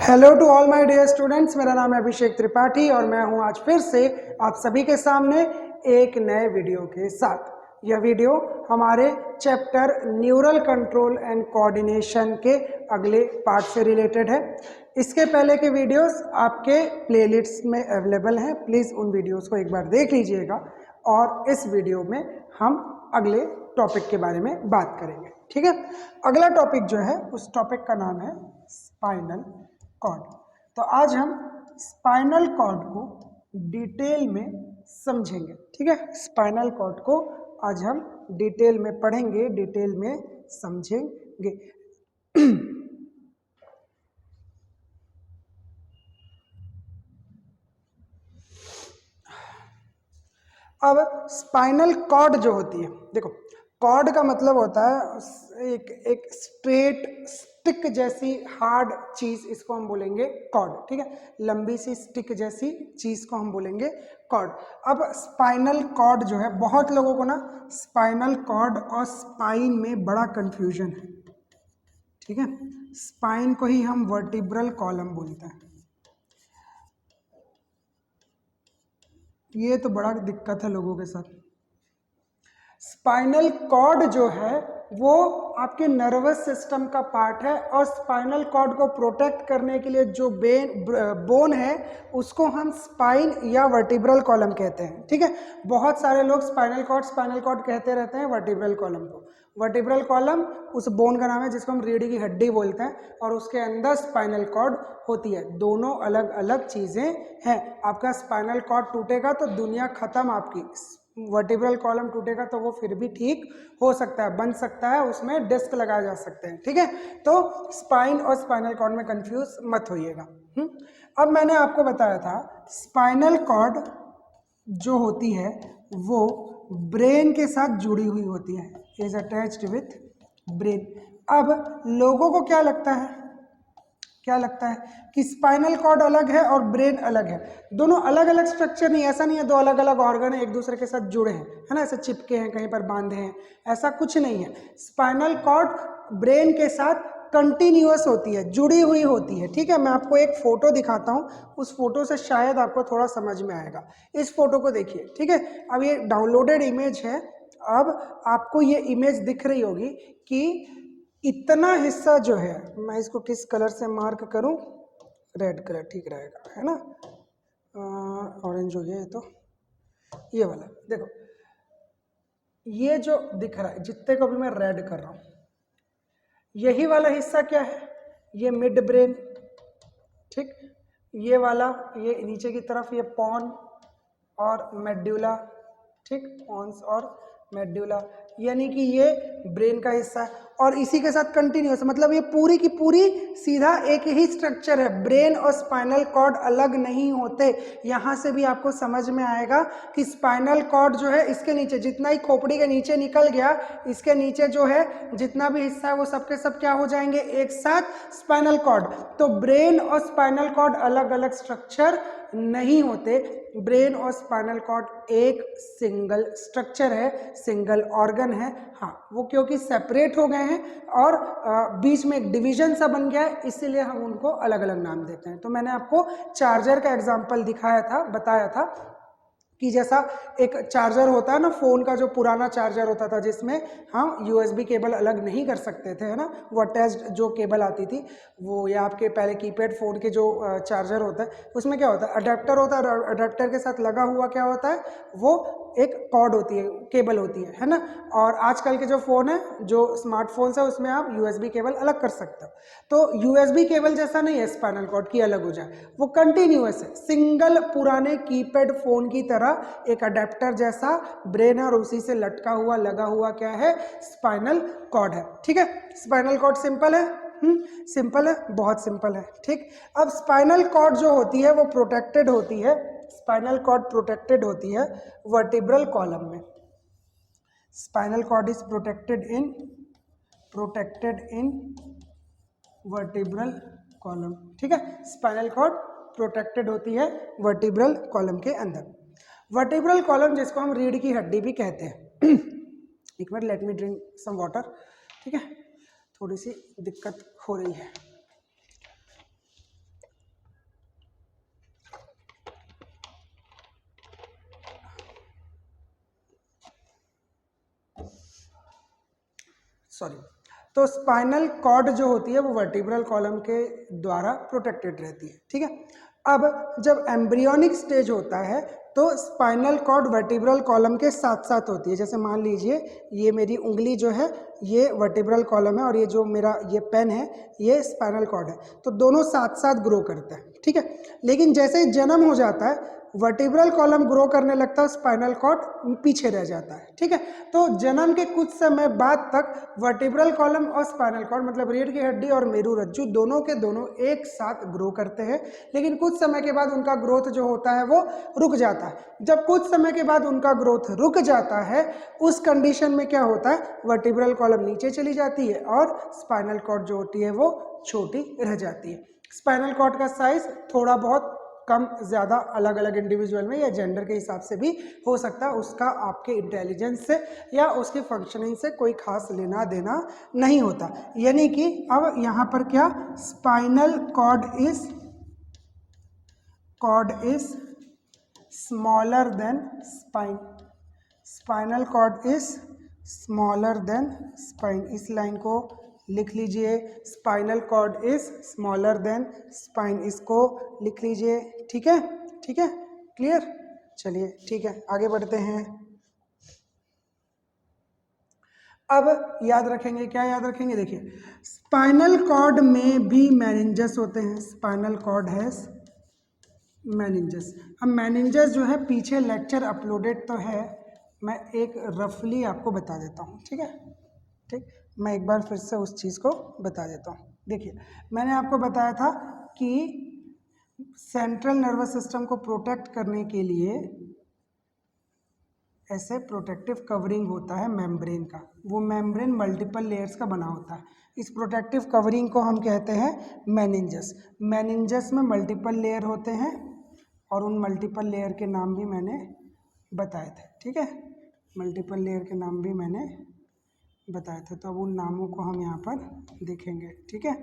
Hello to all my dear students, मेरा नाम है अभिषेक त्रिपाठी और मैं हूं आज फिर से आप सभी के सामने एक नए वीडियो के साथ। यह वीडियो हमारे chapter neural control and coordination के अगले पार्ट से रिलेटेड है। इसके पहले के वीडियोस आपके प्लेलिस्ट में अवेलेबल हैं, प्लीज़ उन वीडियोस को एक बार देख लीजिएगा। और इस वीडियो में हम अगले टॉपिक के बारे में बात करेंगे, ठीक है। अगला टॉपिक जो है उस टॉपिक का नाम है स्पाइनल कॉर्ड। तो आज हम स्पाइनल कॉर्ड को डिटेल में समझेंगे, ठीक है। स्पाइनल कॉर्ड को आज हम डिटेल में पढ़ेंगे, डिटेल में समझेंगे। अब स्पाइनल कॉर्ड जो होती है, देखो कॉर्ड का मतलब होता है एक स्ट्रेट स्टिक जैसी हार्ड चीज, इसको हम बोलेंगे कॉर्ड, ठीक है। लंबी सी स्टिक जैसी चीज को हम बोलेंगे कॉर्ड। अब स्पाइनल कॉर्ड जो है, बहुत लोगों को ना स्पाइनल कॉर्ड और स्पाइन में बड़ा कंफ्यूजन है, ठीक है। स्पाइन को ही हम वर्टिब्रल कॉलम बोलते हैं। ये तो बड़ा दिक्कत है लोगों के साथ। स्पाइनल कॉर्ड जो है वो आपके नर्वस सिस्टम का पार्ट है और स्पाइनल कॉर्ड को प्रोटेक्ट करने के लिए जो बोन है उसको हम स्पाइन या वर्टिब्रल कॉलम कहते हैं, ठीक है। बहुत सारे लोग स्पाइनल कॉर्ड कहते रहते हैं वर्टिब्रल कॉलम को। वर्टिब्रल कॉलम उस बोन का नाम है जिसको हम रीढ़ की हड्डी बोलते हैं और उसके अंदर स्पाइनल कॉर्ड होती है। दोनों अलग अलग चीजें हैं। आपका स्पाइनल कॉर्ड टूटेगा तो दुनिया खत्म आपकी। वर्टिब्रल कॉलम टूटेगा तो वो फिर भी ठीक हो सकता है, बन सकता है, उसमें डिस्क लगाए जा सकते हैं, ठीक है। तो स्पाइन और स्पाइनल कॉर्ड में कंफ्यूज मत होइएगा। अब मैंने आपको बताया था स्पाइनल कॉर्ड जो होती है वो ब्रेन के साथ जुड़ी हुई होती है, इज अटैच्ड विथ ब्रेन। अब लोगों को क्या लगता है कि स्पाइनल कॉर्ड अलग है और ब्रेन अलग है। दोनों अलग अलग स्ट्रक्चर नहीं, ऐसा नहीं है दो अलग अलग ऑर्गन है एक दूसरे के साथ जुड़े हैं, है ना, ऐसे चिपके हैं, कहीं पर बांधे हैं, ऐसा कुछ नहीं है। स्पाइनल कॉर्ड ब्रेन के साथ कंटिन्यूअस होती है, जुड़ी हुई होती है, ठीक है। मैं आपको एक फोटो दिखाता हूँ, उस फोटो से शायद आपको थोड़ा समझ में आएगा। इस फोटो को देखिए, ठीक है। अब ये डाउनलोडेड इमेज है। अब आपको ये इमेज दिख रही होगी कि इतना हिस्सा जो है, मैं इसको किस कलर से मार्क करूं, रेड कलर ठीक रहेगा, है ना। ऑरेंज हो गया ये तो, ये वाला देखो, ये जो दिख रहा है जितने को भी मैं रेड कर रहा हूं, यही वाला हिस्सा क्या है, ये मिड ब्रेन, ठीक। ये वाला, ये नीचे की तरफ ये पॉन और मेड्यूला, ठीक, पॉन्स और मेड्यूला, यानी कि ये ब्रेन का हिस्सा है। और इसी के साथ कंटिन्यूस, मतलब ये पूरी की पूरी सीधा एक ही स्ट्रक्चर है। ब्रेन और स्पाइनल कॉर्ड अलग नहीं होते। यहां से भी आपको समझ में आएगा कि स्पाइनल कॉर्ड जो है, इसके नीचे जितना ही खोपड़ी के नीचे निकल गया, इसके नीचे जो है जितना भी हिस्सा है वो सबके सब क्या हो जाएंगे, एक साथ स्पाइनल कॉर्ड। तो ब्रेन और स्पाइनल कॉर्ड अलग अलग स्ट्रक्चर नहीं होते। ब्रेन और स्पाइनल कॉर्ड एक सिंगल स्ट्रक्चर है, सिंगल ऑर्गन है। हाँ, वो क्योंकि सेपरेट हो गए हैं और बीच में एक डिवीजन सा बन गया है, इसीलिए हम उनको अलग अलग नाम देते हैं। तो मैंने आपको चार्जर का एग्जांपल दिखाया था, बताया था कि जैसा एक चार्जर होता है ना, फोन का जो पुराना चार्जर होता था जिसमें हम यूएसबी केबल अलग नहीं कर सकते थे, है ना, वो अटैच्ड जो केबल आती थी वो, या आपके पहले कीपैड फोन के जो चार्जर होता है उसमें क्या होता है, अडेप्टर होता है। अडेप्टर के साथ लगा हुआ क्या होता है, वो एक कॉर्ड होती है, केबल होती है ना। और आजकल के जो फोन है, जो स्मार्टफोन्स है, उसमें आप यूएसबी केबल अलग कर सकते हो। तो यूएसबी केबल जैसा नहीं है स्पाइनल कॉर्ड की अलग हो जाए, वो कंटिन्यूअस है, सिंगल पुराने कीपैड फोन की तरह एक अडेप्टर जैसा ब्रेन है और उसी से लटका हुआ लगा हुआ क्या है, स्पाइनल कॉर्ड है, ठीक है। स्पाइनल कॉर्ड सिंपल है, सिंपल है, बहुत सिंपल है, ठीक। अब स्पाइनल कॉर्ड जो होती है वो प्रोटेक्टेड होती है, स्पाइनल कॉर्ड प्रोटेक्टेड होती है वर्टिब्रल कॉलम में। Spinal cord is protected in vertebral column, ठीक है। स्पाइनल कॉर्ड प्रोटेक्टेड होती है वर्टिब्रल कॉलम के अंदर। वर्टिब्रल कॉलम जिसको हम रीढ़ की हड्डी भी कहते हैं। एक minute, let me drink some water, ठीक है, थोड़ी सी दिक्कत हो रही है। सॉरी, तो स्पाइनल कॉर्ड जो होती है वो वर्टिब्रल कॉलम के द्वारा प्रोटेक्टेड रहती है, ठीक है। अब जब एम्ब्रियोनिक स्टेज होता है तो स्पाइनल कॉर्ड वर्टिब्रल कॉलम के साथ साथ होती है। जैसे मान लीजिए ये मेरी उंगली जो है ये वर्टिब्रल कॉलम है और ये जो मेरा ये पेन है ये स्पाइनल कॉर्ड है, तो दोनों साथ साथ ग्रो करते हैं, ठीक है। लेकिन जैसे ही जन्म हो जाता है वर्टिब्रल कॉलम ग्रो करने लगता है, स्पाइनल कॉर्ड पीछे रह जाता है, ठीक है। तो जन्म के कुछ समय बाद तक वर्टिब्रल कॉलम और स्पाइनल कॉर्ड मतलब रीढ़ की हड्डी और मेरुरज्जु दोनों के दोनों एक साथ ग्रो करते हैं, लेकिन कुछ समय के बाद उनका ग्रोथ जो होता है वो रुक जाता है। जब कुछ समय के बाद उनका ग्रोथ रुक जाता है उस कंडीशन में क्या होता है, वर्टिब्रल कॉलम नीचे चली जाती है और स्पाइनल कॉर्ड जो होती है वो छोटी रह जाती है। स्पाइनल कॉर्ड का साइज थोड़ा बहुत कम ज़्यादा अलग अलग इंडिविजुअल में या जेंडर के हिसाब से भी हो सकता है, उसका आपके इंटेलिजेंस से या उसकी फंक्शनिंग से कोई खास लेना देना नहीं होता। यानी कि अब यहाँ पर क्या, spinal cord is smaller than spine, spinal cord is smaller than spine. इस लाइन को लिख लीजिए, spinal cord is smaller than spine, इसको लिख लीजिए, ठीक है, ठीक है, क्लियर। चलिए ठीक है, आगे बढ़ते हैं। अब याद रखेंगे, क्या याद रखेंगे, देखिए स्पाइनल कॉर्ड में भी मेनिंजस होते हैं, स्पाइनल कॉर्ड है मेनिंजस। अब मेनिंजस जो है पीछे लेक्चर अपलोडेड तो है, मैं एक रफली आपको बता देता हूँ, ठीक है, ठीक, मैं एक बार फिर से उस चीज़ को बता देता हूँ। देखिए मैंने आपको बताया था कि सेंट्रल नर्वस सिस्टम को प्रोटेक्ट करने के लिए ऐसे प्रोटेक्टिव कवरिंग होता है मेम्ब्रेन का, वो मेम्ब्रेन मल्टीपल लेयर्स का बना होता है। इस प्रोटेक्टिव कवरिंग को हम कहते हैं मेनिंजस। मेनिंजस में मल्टीपल लेयर होते हैं और उन मल्टीपल लेयर के नाम भी मैंने बताए थे, ठीक है, मल्टीपल लेयर के नाम भी मैंने बताए थे, तो अब उन नामों को हम यहाँ पर देखेंगे, ठीक है।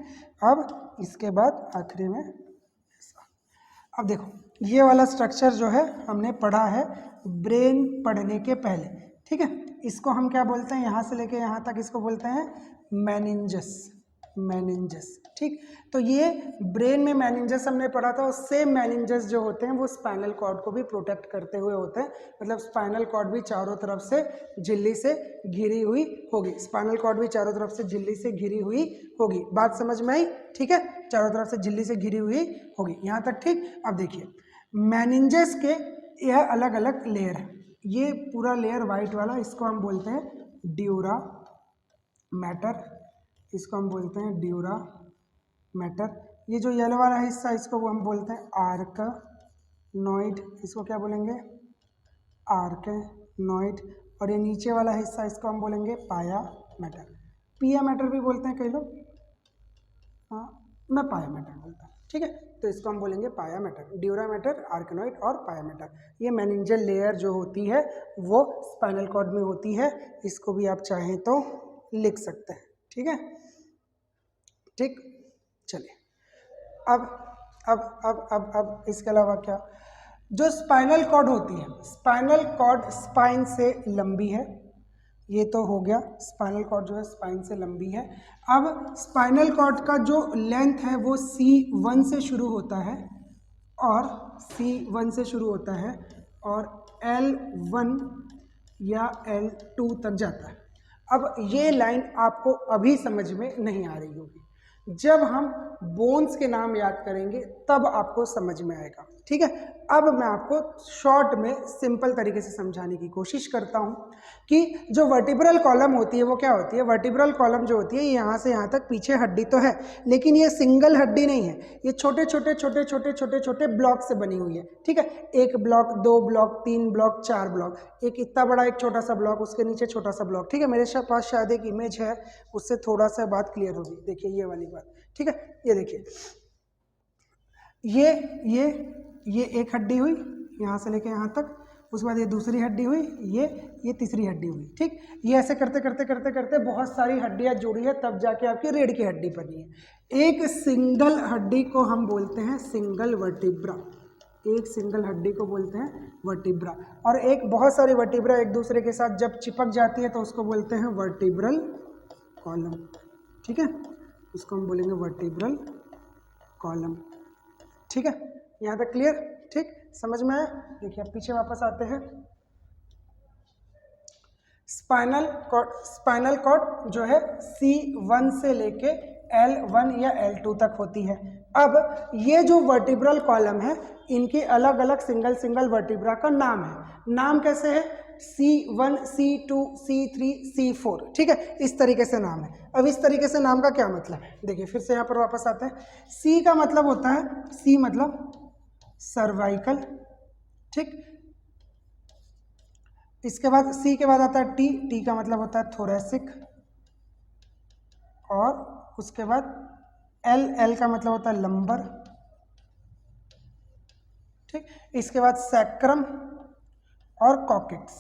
अब इसके बाद आखिरी में अब देखो ये वाला स्ट्रक्चर जो है हमने पढ़ा है ब्रेन पढ़ने के पहले, ठीक है, इसको हम क्या बोलते हैं, यहाँ से लेके यहाँ तक इसको बोलते हैं मेनिंजस, मेनिंजस, ठीक। तो ये ब्रेन में मेनिंजस हमने पढ़ा था, और सेम मेनिंजस जो होते हैं वो स्पाइनल कॉर्ड को भी प्रोटेक्ट करते हुए होते हैं, मतलब स्पाइनल कॉर्ड भी चारों तरफ से झिल्ली से घिरी हुई होगी, स्पाइनल कॉर्ड भी चारों तरफ से झिल्ली से घिरी हुई होगी। बात समझ में आई, ठीक है, चारों तरफ से झिल्ली से घिरी हुई होगी, यहाँ तक ठीक। अब देखिए मेनिंजस के यह अलग अलग लेयर है, ये पूरा लेयर वाइट वाला इसको हम बोलते हैं ड्यूरा मैटर, इसको हम बोलते हैं ड्यूरा मैटर। ये जो येलो वाला हिस्सा इसको हम बोलते हैं आर्कनोइड, इसको क्या बोलेंगे, आर्कनोइड। और ये नीचे वाला हिस्सा इसको हम बोलेंगे पाया मैटर, पिया मैटर भी बोलते हैं कई लोग, हाँ मैं पाया मैटर बोलता हूँ, ठीक है, तो इसको हम बोलेंगे पाया मैटर, ड्यूरा मैटर, आर्कनोइड और पाया मैटर। ये मेनिंजल लेयर जो होती है वो स्पाइनल कॉर्ड में होती है, इसको भी आप चाहें तो लिख सकते हैं, ठीक है, ठीक। चलिए अब इसके अलावा क्या, जो स्पाइनल कॉर्ड होती है, स्पाइनल कॉर्ड स्पाइन से लंबी है, ये तो हो गया, स्पाइनल कॉर्ड जो है स्पाइन से लंबी है। अब स्पाइनल कॉर्ड का जो लेंथ है वो C1 से शुरू होता है और C1 से शुरू होता है और L1 या L2 तक जाता है। अब ये लाइन आपको अभी समझ में नहीं आ रही होगी, जब हम बोन्स के नाम याद करेंगे तब आपको समझ में आएगा, ठीक है। अब मैं आपको शॉर्ट में सिंपल तरीके से समझाने की कोशिश करता हूँ कि जो वर्टिब्रल कॉलम होती है वो क्या होती है। वर्टिब्रल कॉलम जो होती है यहाँ से यहाँ तक पीछे हड्डी तो है, लेकिन ये सिंगल हड्डी नहीं है, ये छोटे छोटे छोटे छोटे छोटे छोटे ब्लॉक से बनी हुई है, ठीक है। एक ब्लॉक, दो ब्लॉक, तीन ब्लॉक, चार ब्लॉक, एक इतना बड़ा एक छोटा सा ब्लॉक, उसके नीचे छोटा सा ब्लॉक, ठीक है। मेरे पास शायद एक इमेज है, उससे थोड़ा सा बात क्लियर होगी। देखिए ये वाली बात, ठीक है, ये देखिए ये एक हड्डी हुई यहाँ से लेके यहाँ तक, उसके बाद ये दूसरी हड्डी हुई, ये तीसरी हड्डी हुई, ठीक। ये ऐसे करते करते करते करते बहुत सारी हड्डियाँ जुड़ी है, तब जाके आपकी रीढ़ की हड्डी बनी है। एक सिंगल हड्डी को हम बोलते हैं सिंगल वर्टिब्रा, एक सिंगल हड्डी को बोलते हैं वर्टिब्रा, और एक बहुत सारी वर्टिब्रा एक दूसरे के साथ जब चिपक जाती है तो उसको बोलते हैं वर्टिब्रल कॉलम, ठीक है, उसको हम बोलेंगे वर्टिब्रल कॉलम, ठीक है, यहाँ तक क्लियर, ठीक, समझ में आया। देखिए अब पीछे वापस आते हैं। स्पाइनल कॉर्ड जो है C1 से लेके L1 या L2 तक होती है। अब ये जो वर्टिब्रल कॉलम है इनके अलग अलग सिंगल वर्टिब्रा का नाम है। नाम कैसे है? C1, C2, C3, C4, ठीक है, इस तरीके से नाम है। अब इस तरीके से नाम का क्या मतलब है, देखिए फिर से यहाँ पर वापस आते हैं। C का मतलब होता है, C मतलब सर्वाइकल, ठीक, इसके बाद C के बाद आता है T का मतलब होता है थोरेसिक, और उसके बाद L का मतलब होता है लंबर, ठीक, इसके बाद सैक्रम और कॉकिक्स,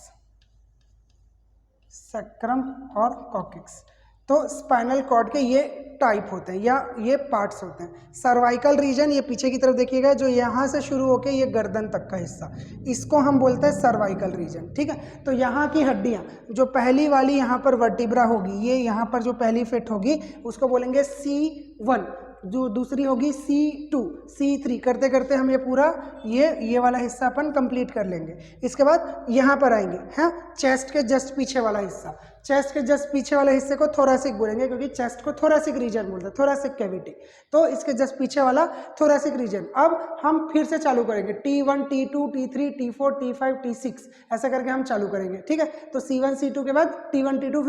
सैक्रम और कॉकिक्स। तो स्पाइनल कॉर्ड के ये टाइप होते हैं या ये पार्ट्स होते हैं। सर्वाइकल रीजन, ये पीछे की तरफ देखिएगा, जो यहाँ से शुरू होके ये गर्दन तक का हिस्सा, इसको हम बोलते हैं सर्वाइकल रीजन, ठीक है। तो यहाँ की हड्डियाँ, जो पहली वाली यहाँ पर वर्टिब्रा होगी, ये यहाँ पर जो पहली फिट होगी उसको बोलेंगे C1, जो दूसरी होगी C2, C3, करते करते हम ये पूरा ये वाला हिस्सा अपन कंप्लीट कर लेंगे। इसके बाद यहाँ पर आएंगे, हैं, चेस्ट के जस्ट पीछे वाला हिस्सा, चेस्ट के जस्ट पीछे वाले हिस्से को थोरेसिक बोलेंगे, क्योंकि चेस्ट को थोरेसिक रीजन बोलते हैं, थोरेसिक कैविटी, तो इसके जस्ट पीछे वाला थोरेसिक रीजन। अब हम फिर से चालू करेंगे, T1, T2, T3, T4, T5, T6, ऐसा करके हम चालू करेंगे, ठीक है। तो C1, C2 के बाद T1, T2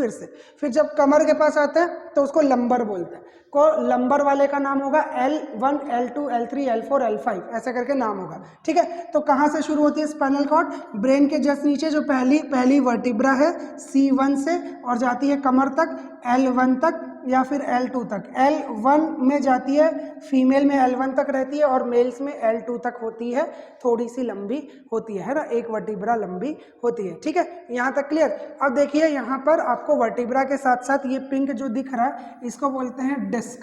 फिर जब कमर के पास आते हैं तो उसको लंबर बोलते हैं। को लंबर वाले का नाम होगा L1, L2, L3, L4, L5, ऐसा करके नाम होगा, ठीक है। तो कहाँ से शुरू होती है स्पाइनल कॉर्ड? ब्रेन के जस्ट नीचे जो पहली वर्टिब्रा है C1 से, और जाती है कमर तक L1 तक या फिर L2 तक। L1 में जाती है, फीमेल में L1 तक रहती है और मेल्स में L2 तक होती है, थोड़ी सी लंबी होती है ना, एक वर्टिब्रा लंबी होती है, ठीक है, यहाँ तक क्लियर। अब देखिए यहाँ पर आपको वर्टिब्रा के साथ साथ ये पिंक जो दिख रहा है इसको बोलते हैं डिस्क,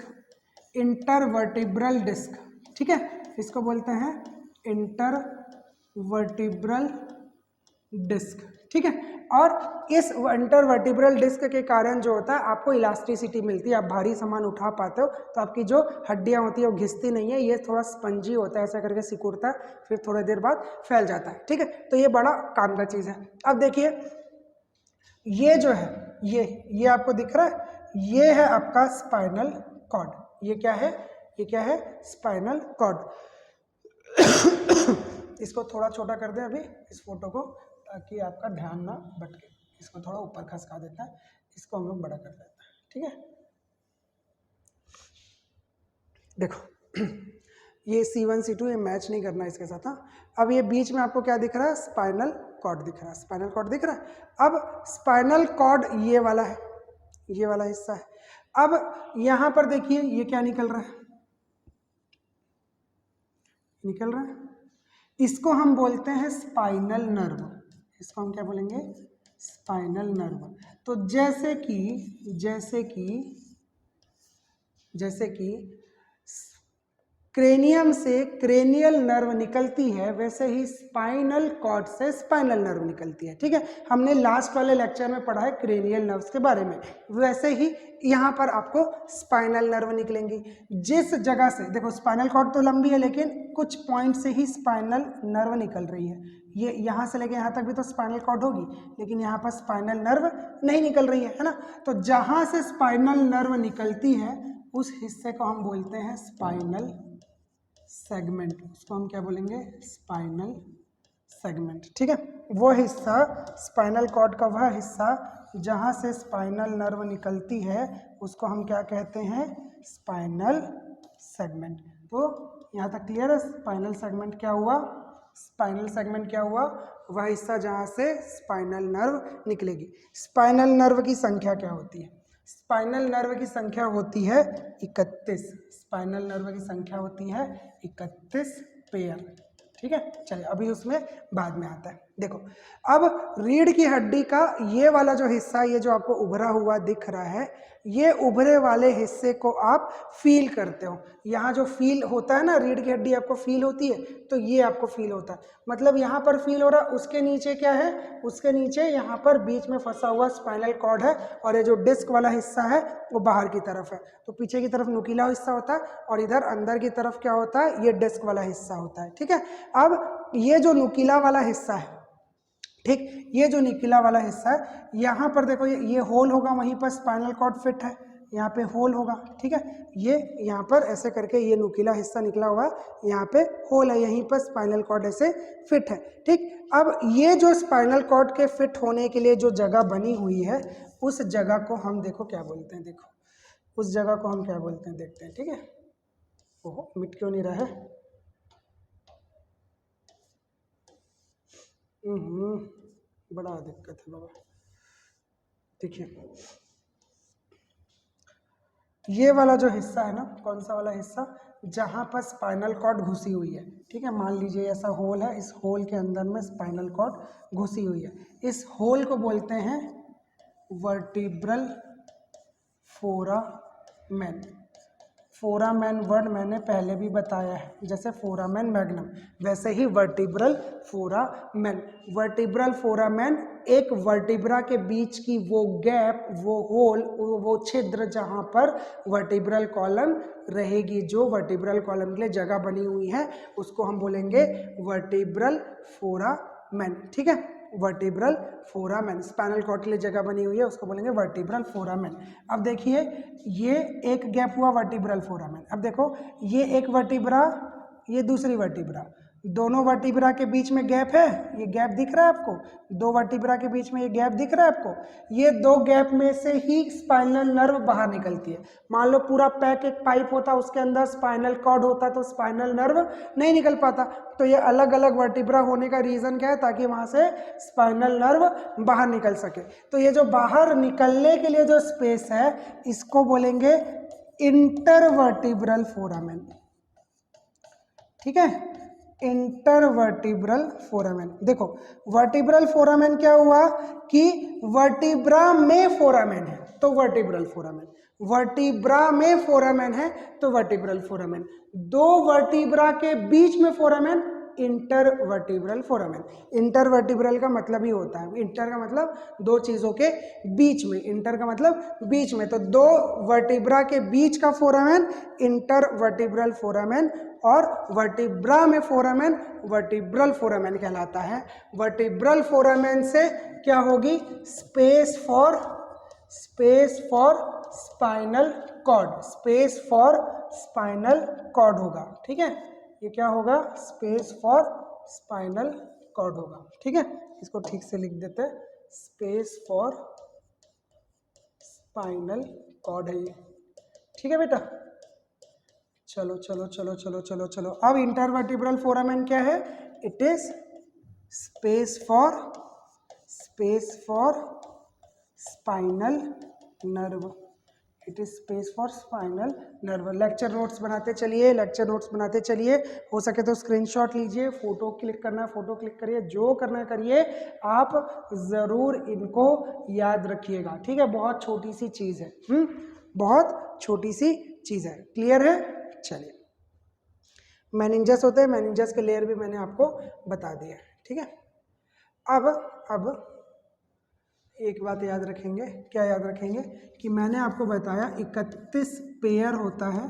इंटरवर्टिब्रल डिस्क, ठीक है, इसको बोलते हैं इंटरवर्टिब्रल डिस्क, ठीक है। और इस इंटरवर्टिब्रल डिस्क के कारण जो होता है आपको इलास्टिसिटी मिलती है, आप भारी सामान उठा पाते हो, तो आपकी जो हड्डियां होती है वो घिसती नहीं है, ये थोड़ा स्पंजी होता है, ऐसा करके सिकुड़ता है, फिर थोड़ी देर बाद फैल जाता है, ठीक है। तो ये बड़ा काम का चीज़ है। अब देखिए ये जो है ये आपको दिख रहा है, ये है आपका स्पाइनल कॉर्ड। ये क्या है? ये क्या है? Spinal cord. इसको थोड़ा छोटा कर दें अभी इस फोटो को, ताकि आपका ध्यान ना भटके। इसको थोड़ा ऊपर खसका देता है, इसको हम लोग बड़ा कर देते हैं, ठीक है। देखो ये C1, C2 ये मैच नहीं करना इसके साथ, हाँ। अब ये बीच में आपको क्या दिख रहा है? स्पाइनल कॉर्ड दिख रहा है, स्पाइनल कॉर्ड दिख रहा है। अब स्पाइनल कॉर्ड ये वाला है, ये वाला हिस्सा है। अब यहाँ पर देखिए ये क्या निकल रहा है, निकल रहा है, इसको हम बोलते हैं स्पाइनल नर्व। इसको हम क्या बोलेंगे? Spinal nerve. तो जैसे कि क्रेनियम से क्रेनियल नर्व निकलती है, वैसे ही स्पाइनल कॉर्ड से स्पाइनल नर्व निकलती है, ठीक है। हमने लास्ट वाले लेक्चर में पढ़ा है क्रेनियल नर्व्स के बारे में, वैसे ही यहाँ पर आपको स्पाइनल नर्व निकलेंगी। जिस जगह से, देखो स्पाइनल कॉर्ड तो लंबी है, लेकिन कुछ पॉइंट से ही स्पाइनल नर्व निकल रही है। ये यहाँ से लेके यहाँ तक भी तो स्पाइनल कॉर्ड होगी, लेकिन यहाँ पर स्पाइनल नर्व नहीं निकल रही है ना। तो जहाँ से स्पाइनल नर्व निकलती है उस हिस्से को हम बोलते हैं स्पाइनल सेगमेंट। उसको हम क्या बोलेंगे? स्पाइनल सेगमेंट, ठीक है। वो हिस्सा स्पाइनल कॉर्ड का, वह हिस्सा जहाँ से स्पाइनल नर्व निकलती है उसको हम क्या कहते हैं? Spinal segment. तो यहाँ तक क्लियर है? स्पाइनल सेगमेंट क्या हुआ? स्पाइनल सेगमेंट क्या हुआ? वह हिस्सा जहाँ से स्पाइनल नर्व निकलेगी। स्पाइनल नर्व की संख्या क्या होती है? स्पाइनल नर्व की संख्या होती है 31। स्पाइनल नर्व की संख्या होती है 31 पेयर, ठीक है। चलिए अभी उसमें बाद में आता है। देखो, अब रीढ़ की हड्डी का ये वाला जो हिस्सा, ये जो आपको उभरा हुआ दिख रहा है, ये उभरे वाले हिस्से को आप फील करते हो। यहाँ जो फील होता है ना, रीढ़ की हड्डी आपको फील होती है, तो ये आपको फील होता है। मतलब यहाँ पर फील हो रहा है, उसके नीचे क्या है, उसके नीचे यहाँ पर बीच में फंसा हुआ स्पाइनल कॉर्ड है, और ये जो डिस्क वाला हिस्सा है वो बाहर की तरफ है। तो पीछे की तरफ नुकीला हिस्सा होता है, और इधर अंदर की तरफ क्या होता है, ये डिस्क वाला हिस्सा होता है। ठीक है, अब ये जो नुकीला वाला हिस्सा है, ठीक, ये जो निकला वाला हिस्सा है, यहाँ पर देखो ये होल होगा, वहीं पर स्पाइनल कॉर्ड फिट है, यहाँ पे होल होगा। ठीक है, ये यहाँ पर ऐसे करके ये नुकीला हिस्सा निकला हुआ, यहाँ पे होल है, यहीं पर स्पाइनल कॉर्ड ऐसे फिट है। ठीक, अब ये जो स्पाइनल कॉर्ड के फिट होने के लिए जो जगह बनी हुई है, उस जगह को हम देखो क्या बोलते हैं, देखो उस जगह को हम क्या बोलते हैं, देखते हैं। ठीक है, ओहो मिट क्यों नहीं रहा है, बड़ा दिक्कत है बाबा। देखिए, ये वाला जो हिस्सा है ना, कौन सा वाला हिस्सा, जहाँ पर स्पाइनल कॉर्ड घुसी हुई है। ठीक है, मान लीजिए ऐसा होल है, इस होल के अंदर में स्पाइनल कॉर्ड घुसी हुई है, इस होल को बोलते हैं वर्टिब्रल फोरामेन। फोरामेन वर्ड मैंने पहले भी बताया है, जैसे फोरामेन मैग्नम, वैसे ही वर्टिब्रल फोरामेन। वर्टिब्रल फोरामेन एक वर्टिब्रा के बीच की वो गैप, वो होल, वो छिद्र जहाँ पर वर्टिब्रल कॉलम रहेगी, जो वर्टिब्रल कॉलम के लिए जगह बनी हुई है, उसको हम बोलेंगे वर्टिब्रल फोरामेन। ठीक है, वर्टिब्रल फोरामेन, स्पाइनल कॉर्ड के लिए जगह बनी हुई है, उसको बोलेंगे वर्टिब्रल फोरामेन। अब देखिए, ये एक गैप हुआ वर्टिब्रल फोरामेन। अब देखो, ये एक वर्टिब्रा, ये दूसरी वर्टिब्रा, दोनों वर्टिब्रा के बीच में गैप है, ये गैप दिख रहा है आपको, दो वर्टिब्रा के बीच में ये गैप दिख रहा है आपको। ये दो गैप में से ही स्पाइनल नर्व बाहर निकलती है। मान लो पूरा पैक एक पाइप होता, उसके अंदर स्पाइनल कॉर्ड होता, तो स्पाइनल नर्व नहीं निकल पाता। तो ये अलग अलग वर्टिब्रा होने का रीजन क्या है, ताकि वहां से स्पाइनल नर्व बाहर निकल सके। तो ये जो बाहर निकलने के लिए जो स्पेस है, इसको बोलेंगे इंटरवर्टिब्रल फोरामेन। ठीक है, इंटरवर्टिब्रल फोरामेन। देखो, वर्टिब्रल फोरामेन क्या हुआ कि वर्टिब्रा में फोरामेन है तो वर्टिब्रल फोरामेन, वर्टिब्रा में फोरामेन है तो वर्टिब्रल फोरामेन, दो वर्टिब्रा के बीच में फोरामेन, इंटरवर्टिब्रल फोरामेन। इंटरवर्टिब्रल का मतलब ही होता है, इंटर का मतलब दो चीजों के बीच में, इंटर का मतलब बीच में, तो दो वर्टिब्रा के बीच का फोरामेन इंटरवर्टिब्रल फोरामेन, और वर्टिब्रा में फोरामेन वर्टिब्रल फोरामेन कहलाता है। वर्टिब्रल फोरामेन से क्या होगी, space for spinal cord, space for spinal cord होगा। ठीक है, ये क्या होगा, स्पेस फॉर स्पाइनल कॉर्ड होगा। ठीक है, इसको ठीक से लिख देते हैं, स्पेस फॉर स्पाइनल कॉर्ड है ये। ठीक है बेटा, चलो चलो चलो चलो चलो चलो। अब इंटरवर्टिब्रल फोरामेन क्या है, it is space for spinal nerve, it is space for spinal nerve. Lecture notes बनाते चलिए, लेक्चर नोट्स बनाते चलिए, हो सके तो स्क्रीनशॉट लीजिए, फोटो क्लिक करना है फोटो क्लिक करिए, जो करना है करिए, आप जरूर इनको याद रखिएगा। ठीक है, बहुत छोटी सी चीज है, बहुत छोटी सी चीज है। क्लियर है, चलिए। मेनिंजस होते हैं, मेनिंजस के लेयर भी मैंने आपको बता दिया है। ठीक है, अब एक बात याद रखेंगे, क्या याद रखेंगे, कि मैंने आपको बताया 31 पेयर होता है,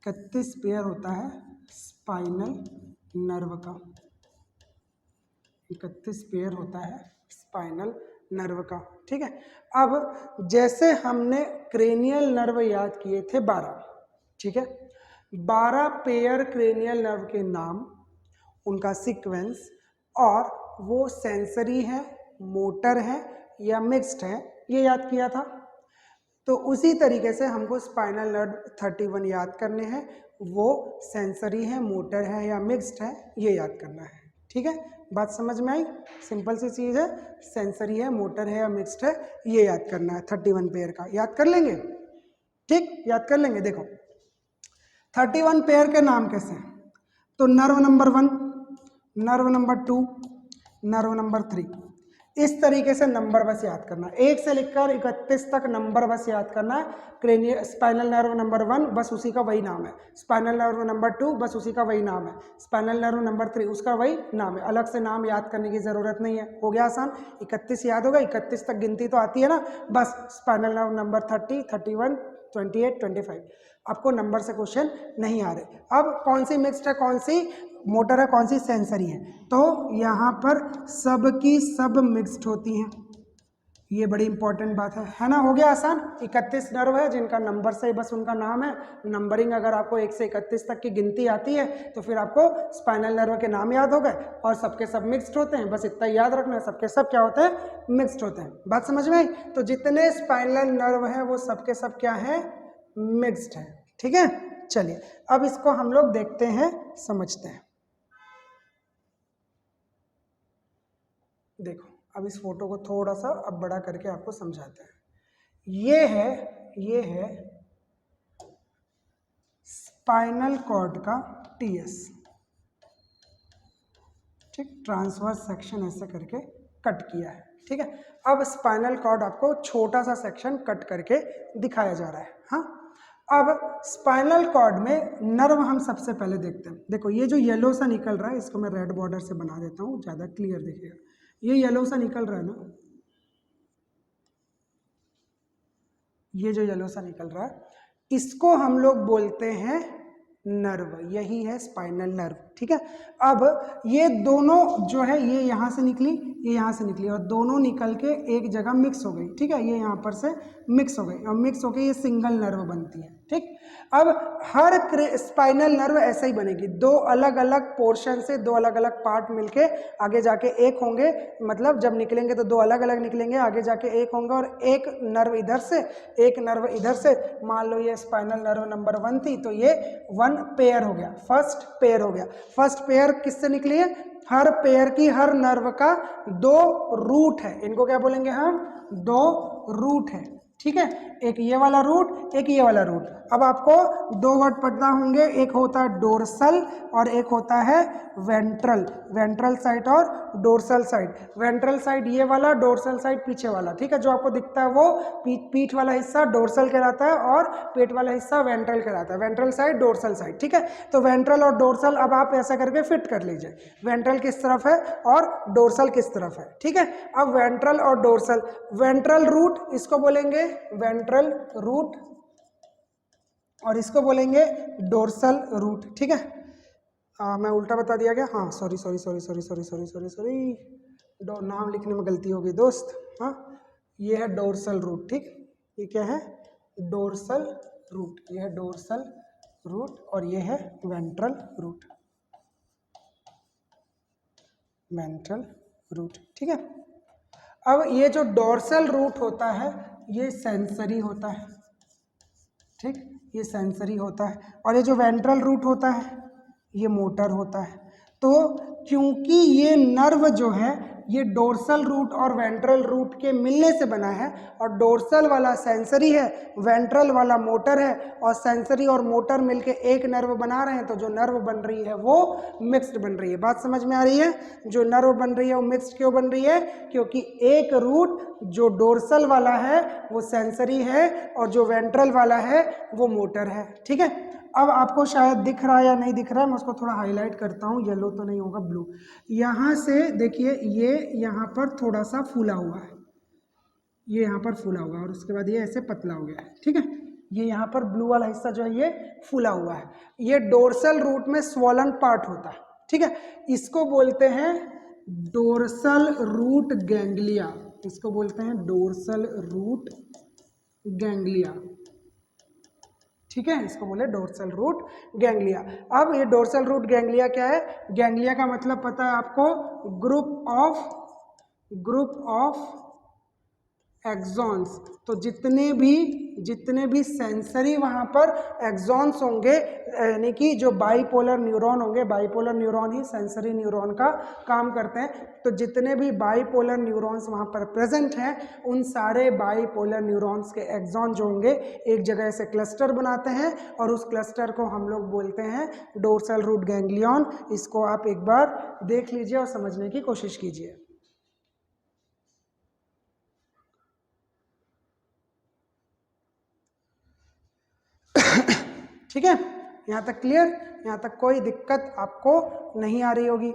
31 पेयर होता है स्पाइनल नर्व का, 31 पेयर होता है स्पाइनल नर्व का। ठीक है, अब जैसे हमने क्रेनियल नर्व याद किए थे 12, ठीक है, 12 पेयर क्रेनियल नर्व के नाम, उनका सीक्वेंस, और वो सेंसरी है, मोटर है या मिक्स्ड है, ये याद किया था। तो उसी तरीके से हमको स्पाइनल नर्व 31 याद करने हैं, वो सेंसरी है, मोटर है या मिक्स्ड है, ये याद करना है। ठीक है, बात समझ में आई, सिंपल सी चीज है, सेंसरी है, मोटर है या मिक्स्ड है, ये याद करना है। 31 पेयर का याद कर लेंगे, ठीक, याद कर लेंगे। देखो 31 पेयर के नाम कैसे हैं, तो nerve number 1, nerve number 2, nerve number 3। इस तरीके से नंबर बस याद करना, 1 से लेकर 31 तक नंबर बस याद करना है। क्रेनियल स्पाइनल नर्व नंबर 1 बस उसी का वही नाम है, स्पाइनल नर्व नंबर 2 बस उसी का वही नाम है, स्पाइनल नर्व नंबर 3 उसका वही नाम है, अलग से नाम याद करने की जरूरत नहीं है। हो गया आसान, 31 याद होगा, 31 तक गिनती तो आती है ना, बस स्पाइनल नर्व नंबर 30, 31, 28, 25। आपको नंबर से क्वेश्चन नहीं आ रहे। अब कौन सी मिक्स्ड है, कौन सी मोटर है, कौन सी सेंसरी है, तो यहाँ पर सब की सब मिक्स्ड होती हैं, ये बड़ी इंपॉर्टेंट बात है ना। हो गया आसान। 31 नर्व है जिनका नंबर से बस उनका नाम है, नंबरिंग अगर आपको 1 से 31 तक की गिनती आती है तो फिर आपको स्पाइनल नर्व के नाम याद हो गए, और सबके सब मिक्स्ड होते हैं, बस इतना याद रखना है, सबके सब क्या होते हैं, मिक्स्ड होते हैं। बात समझ में आई? तो जितने स्पाइनल नर्व है वो सबके सब क्या है, मिक्स्ड है। ठीक है, चलिए अब इसको हम लोग देखते हैं, समझते हैं। देखो अब इस फोटो को थोड़ा सा अब बड़ा करके आपको समझाते हैं। ये है स्पाइनल कॉर्ड का टीएस, ठीक, ट्रांसवर्स सेक्शन ऐसे करके कट किया है। ठीक है, अब स्पाइनल कॉर्ड आपको छोटा सा सेक्शन कट करके दिखाया जा रहा है। हाँ, अब स्पाइनल कॉर्ड में नर्व हम सबसे पहले देखते हैं। देखो ये जो येलो सा निकल रहा है, इसको मैं रेड बॉर्डर से बना देता हूँ, ज़्यादा क्लियर दिखेगा। ये येलो सा निकल रहा है ना, ये जो येलो सा निकल रहा है, इसको हम लोग बोलते हैं नर्व, यही है स्पाइनल नर्व। ठीक है, अब ये दोनों जो है, ये यहाँ से निकली, ये यहाँ से निकली, और दोनों निकल के एक जगह मिक्स हो गई। ठीक है, ये यहाँ पर से मिक्स हो गई, और मिक्स होके ये सिंगल नर्व बनती है। ठीक, अब हर स्पाइनल नर्व ऐसे ही बनेगी, दो अलग अलग पोर्शन से दो अलग अलग पार्ट मिलके आगे जाके एक होंगे, मतलब जब निकलेंगे तो दो अलग अलग निकलेंगे, आगे जाके एक होंगे, और एक नर्व इधर से एक नर्व इधर से। मान लो ये स्पाइनल नर्व नंबर 1 थी, तो ये 1 पेयर हो गया, फर्स्ट पेयर हो गया। फर्स्ट पेयर किससे निकली है, हर पेयर की, हर नर्व का 2 रूट है, इनको क्या बोलेंगे हम, 2 रूट है। ठीक है, एक ये वाला रूट, एक ये वाला रूट। अब आपको 2 वर्ड पढ़ना होंगे, एक होता है डोर्सल और एक होता है वेंट्रल, वेंट्रल साइड और डोर्सल साइड। वेंट्रल साइड ये वाला, डोर्सल साइड पीछे वाला। ठीक है, जो आपको दिखता है वो पीठ वाला हिस्सा डोर्सल कहलाता है और पेट वाला हिस्सा वेंट्रल कहलाता है, वेंट्रल साइड, डोर्सल साइड। ठीक है, तो वेंट्रल और डोर्सल अब आप ऐसा करके फिट कर लीजिए, वेंट्रल किस तरफ है और डोर्सल किस तरफ है। ठीक है, अब वेंट्रल और डोर्सल, वेंट्रल रूट इसको बोलेंगे वेंट्रल रूट, और इसको बोलेंगे डोर्सल रूट। ठीक है, मैं उल्टा बता दिया क्या, हाँ sorry sorry sorry sorry sorry sorry sorry sorry, नाम लिखने में गलती हो गई दोस्त। हाँ, ये है डोर्सल रूट। ठीक, ये क्या है, डोर्सल रूट, ये है डोर्सल रूट, और ये है वेंट्रल रूट, वेंट्रल रूट। ठीक है, अब ये जो डोर्सल रूट होता है ये सेंसरी होता है। ठीक, ये सेंसरी होता है, और ये जो वेंट्रल रूट होता है ये मोटर होता है। तो क्योंकि ये नर्व जो है ये डोर्सल रूट और वेंट्रल रूट के मिलने से बना है, और डोर्सल वाला सेंसरी है, वेंट्रल वाला मोटर है, और सेंसरी और मोटर मिलके एक नर्व बना रहे हैं, तो जो नर्व बन रही है वो मिक्स्ड बन रही है। बात समझ में आ रही है? जो नर्व बन रही है वो मिक्स्ड क्यों बन रही है? क्योंकि एक रूट जो डोर्सल वाला है वो सेंसरी है, और जो वेंट्रल वाला है वो मोटर है। ठीक है, अब आपको शायद दिख रहा है या नहीं दिख रहा है, मैं उसको थोड़ा हाईलाइट करता हूँ, येलो तो नहीं होगा, ब्लू। यहाँ से देखिए, ये यहाँ पर थोड़ा सा फूला हुआ है, ये यहाँ पर फूला हुआ है, और उसके बाद ये ऐसे पतला हो गया है। ठीक है, ये यहाँ पर ब्लू वाला हिस्सा जो है ये फूला हुआ है, ये डोर्सल रूट में स्वॉलन पार्ट होता है। ठीक है, इसको बोलते हैं डोर्सल रूट गैंग्लिया, इसको बोलते हैं डोर्सल रूट गैंग्लिया। ठीक है, इसको बोले डोर्सल रूट गैंग्लिया। अब ये डोर्सल रूट गैंग्लिया क्या है? गैंग्लिया का मतलब पता है आपको, ग्रुप ऑफ एक्सॉन्स। तो जितने भी सेंसरी वहाँ पर एक्सॉन्स होंगे, यानी कि जो बाइपोलर न्यूरॉन होंगे, बाइपोलर न्यूरॉन ही सेंसरी न्यूरॉन का काम करते हैं। तो जितने भी बाइपोलर न्यूरॉन्स वहाँ पर प्रेजेंट हैं, उन सारे बाइपोलर न्यूरॉन्स के एक्सॉन जो होंगे एक जगह से क्लस्टर बनाते हैं, और उस क्लस्टर को हम लोग बोलते हैं डोर्सल रूट गैंग्लियन। इसको आप एक बार देख लीजिए और समझने की कोशिश कीजिए। ठीक है, यहाँ तक क्लियर? यहाँ तक कोई दिक्कत आपको नहीं आ रही होगी?